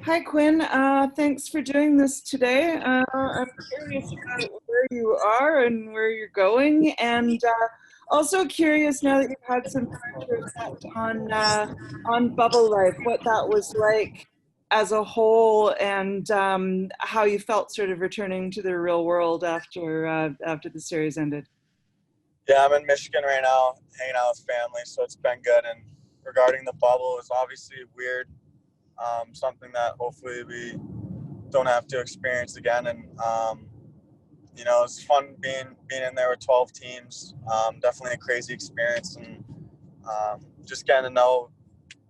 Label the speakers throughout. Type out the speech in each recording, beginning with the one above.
Speaker 1: Hi, Quinn. Thanks for doing this today. I'm curious about where you are and where you're going, and also curious now that you've had some time to reflect on bubble life, what that was like as a whole, and how you felt sort of returning to the real world after the series ended.
Speaker 2: Yeah, I'm in Michigan right now, hanging out with family, so it's been good. And regarding the bubble, it's obviously weird, something that hopefully we don't have to experience again. And it's fun being in there with 12 teams. Definitely a crazy experience, and just getting to know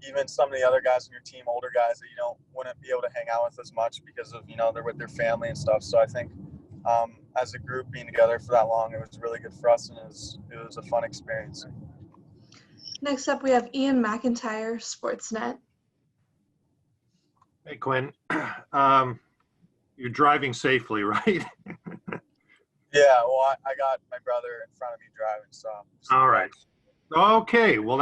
Speaker 2: even some of the other guys on your team, older guys that you don't wouldn't be able to hang out with as much because of they're with their family and stuff. So I think as a group being together for that long, it was really good for us, and it was a fun experience.
Speaker 3: Next up, we have Ian McIntyre, Sportsnet.
Speaker 4: Hey, Quinn. You're driving safely, right?
Speaker 2: Yeah, well, I got my brother in front of me driving, so.
Speaker 4: All right. Okay, well,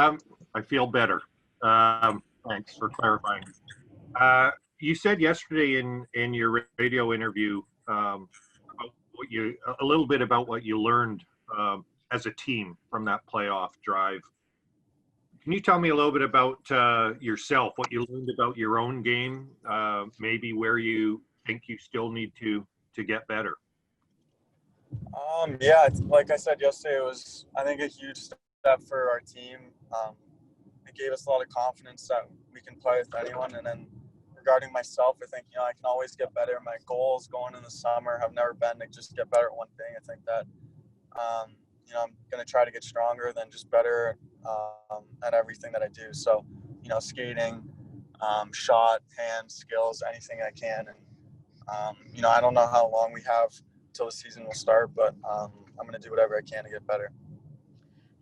Speaker 4: I feel better. Thanks for clarifying. You said yesterday in your radio interview about a little bit about what you learned as a team from that playoff drive. Can you tell me a little bit about yourself, what you learned about your own game, maybe where you think you still need to get better?
Speaker 2: Yeah, like I said yesterday, it was, I think, a huge step for our team. It gave us a lot of confidence that we can play with anyone. And then regarding myself, I think, I can always get better. My goals going in the summer have never been to just get better at one thing. I think that, I'm going to try to get stronger than just better at everything that I do. So, skating, shot, hand, skills, anything I can. And, I don't know how long we have till the season will start, but I'm going to do whatever I can to get better.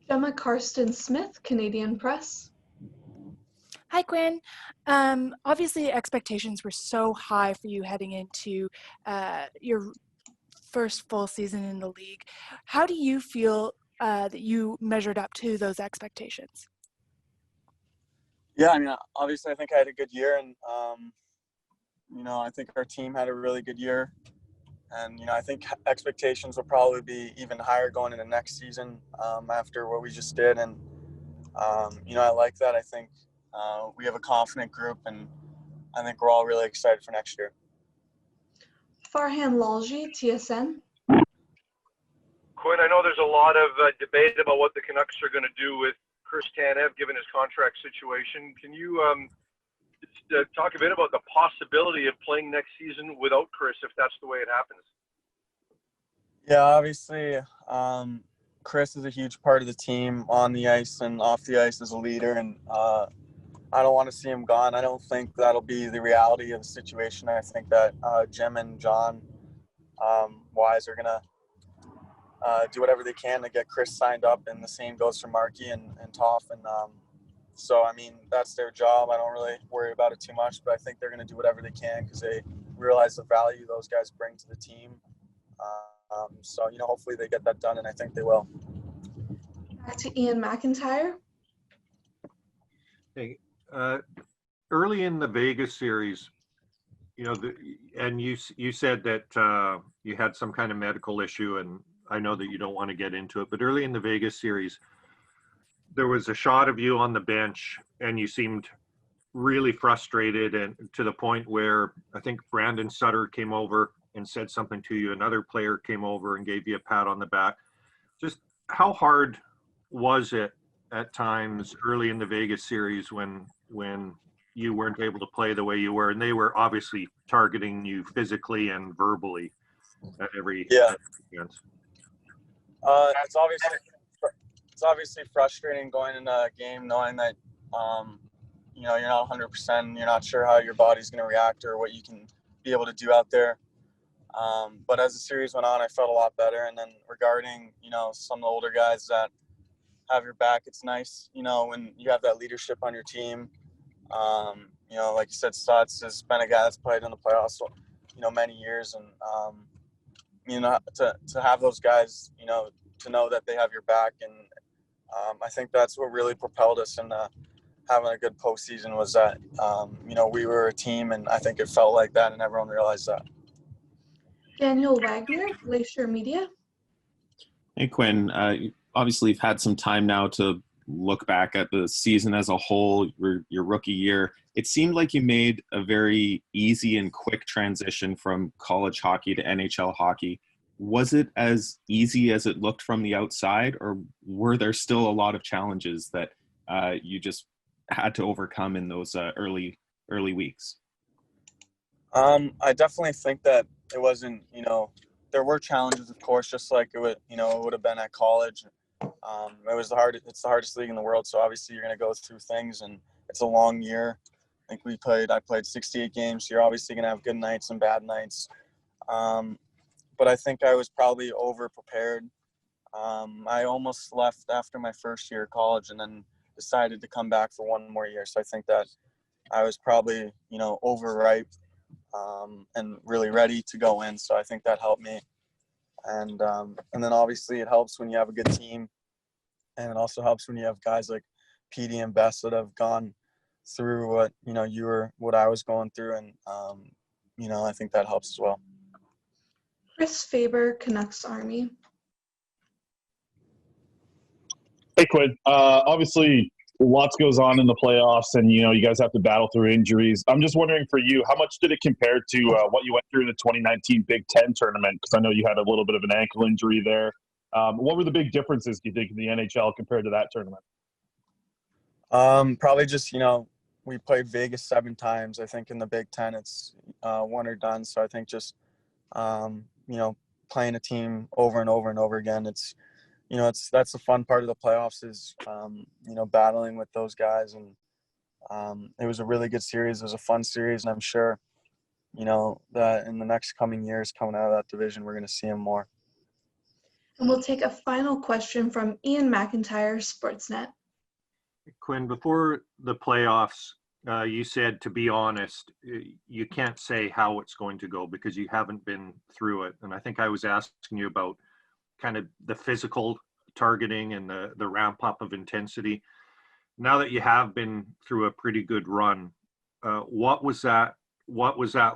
Speaker 3: Gemma Karsten Smith, Canadian Press.
Speaker 5: Hi, Quinn. Obviously, expectations were so high for you heading into your first full season in the league. How do you feel that you measured up to those expectations?
Speaker 2: Yeah, obviously I think I had a good year, and, I think our team had a really good year. And, I think expectations will probably be even higher going into next season after what we just did. And, I like that. I think we have a confident group, and I think we're all really excited for next year.
Speaker 3: Farhan Lalji, TSN.
Speaker 6: Quinn, I know there's a lot of debate about what the Canucks are going to do with Chris Tanev given his contract situation. Can you talk a bit about the possibility of playing next season without Chris if that's the way it happens?
Speaker 2: Yeah, obviously, Chris is a huge part of the team on the ice and off the ice as a leader, and I don't want to see him gone. I don't think that'll be the reality of the situation. I think that Jim and John Wise are going to do whatever they can to get Chris signed up, and the same goes for Markey and Toff. And so, that's their job. I don't really worry about it too much, but I think they're going to do whatever they can because they realize the value those guys bring to the team. So, hopefully they get that done, and I think they will.
Speaker 3: Back to Ian McIntyre.
Speaker 4: Hey, early in the Vegas series, and you said that you had some kind of medical issue, and I know that you don't want to get into it, but early in the Vegas series, there was a shot of you on the bench, and you seemed really frustrated, and to the point where I think Brandon Sutter came over and said something to you. Another player came over and gave you a pat on the back. Just how hard was it at times early in the Vegas series when you weren't able to play the way you were, and they were obviously targeting you physically and verbally at every chance?
Speaker 2: It's obviously frustrating going into a game knowing that you're not 100%, and you're not sure how your body's going to react or what you can be able to do out there. But as the series went on, I felt a lot better. And then regarding some of the older guys that have your back, it's nice when you have that leadership on your team. Like you said, Stutz has been a guy that's played in the playoffs many years, and to have those guys to know that they have your back. And I think that's what really propelled us, and having a good postseason was that, we were a team, and I think it felt like that, and everyone realized that.
Speaker 3: Daniel Wagner, Glacier Media.
Speaker 7: Hey, Quinn. Obviously, you've had some time now to look back at the season as a whole, your rookie year. It seemed like you made a very easy and quick transition from college hockey to NHL hockey. Was it as easy as it looked from the outside, or were there still a lot of challenges that you just had to overcome in those early weeks?
Speaker 2: I definitely think that it wasn't, there were challenges, of course, just like it would have been at college. It's the hardest league in the world. So obviously you're going to go through things, and it's a long year. I think I played 68 games. So you're obviously going to have good nights and bad nights. But I think I was probably over prepared. I almost left after my first year of college and then decided to come back for one more year. So I think that I was probably, overripe and really ready to go in. So I think that helped me. And then obviously it helps when you have a good team, and it also helps when you have guys like Petey and Bess that have gone through what I was going through. And, I think that helps as well.
Speaker 3: Chris Faber, Canucks Army.
Speaker 8: Hey, Quinn. Obviously, lots goes on in the playoffs, and you guys have to battle through injuries. I'm just wondering for you, how much did it compare to what you went through in the 2019 Big Ten tournament? Because I know you had a little bit of an ankle injury there. What were the big differences, do you think, in the NHL compared to that tournament?
Speaker 2: Probably just, we played Vegas 7 times. I think in the Big Ten it's one or done. So I think just, playing a team over and over and over again, that's the fun part of the playoffs is, battling with those guys. And it was a really good series. It was a fun series. And I'm sure, that in the next coming years coming out of that division, we're going to see them more.
Speaker 3: And we'll take a final question from Ian McIntyre, Sportsnet.
Speaker 4: Quinn, before the playoffs, you said, to be honest, you can't say how it's going to go because you haven't been through it. And I think I was asking you about kind of the physical targeting and the ramp up of intensity. Now that you have been through a pretty good run, what was that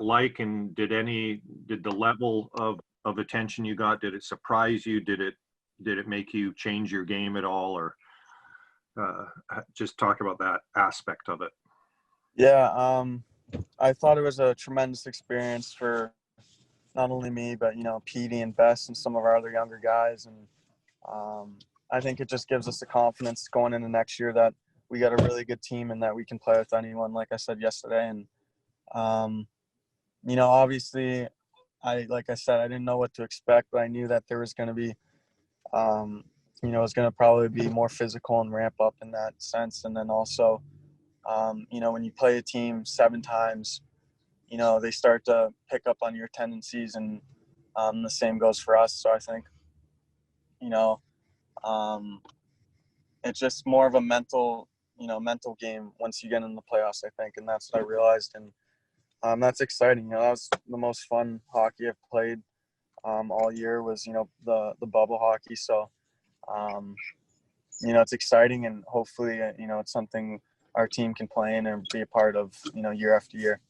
Speaker 4: like? And did the level of attention you got, did it surprise you? Did it make you change your game at all? Or just talk about that aspect of it.
Speaker 2: Yeah, I thought it was a tremendous experience for not only me, but, Petey and Bess and some of our other younger guys. And I think it just gives us the confidence going into next year that we got a really good team and that we can play with anyone, like I said yesterday. And, obviously, like I said, I didn't know what to expect, but I knew that there was going to be, it was going to probably be more physical and ramp up in that sense. And then also, when you play a team 7 times, they start to pick up on your tendencies, and the same goes for us. So I think, it's just more of a mental game once you get in the playoffs, I think. And that's what I realized. And that's exciting. That was the most fun hockey I've played all year was, the bubble hockey. So, it's exciting, and hopefully, it's something our team can play in and be a part of, year after year.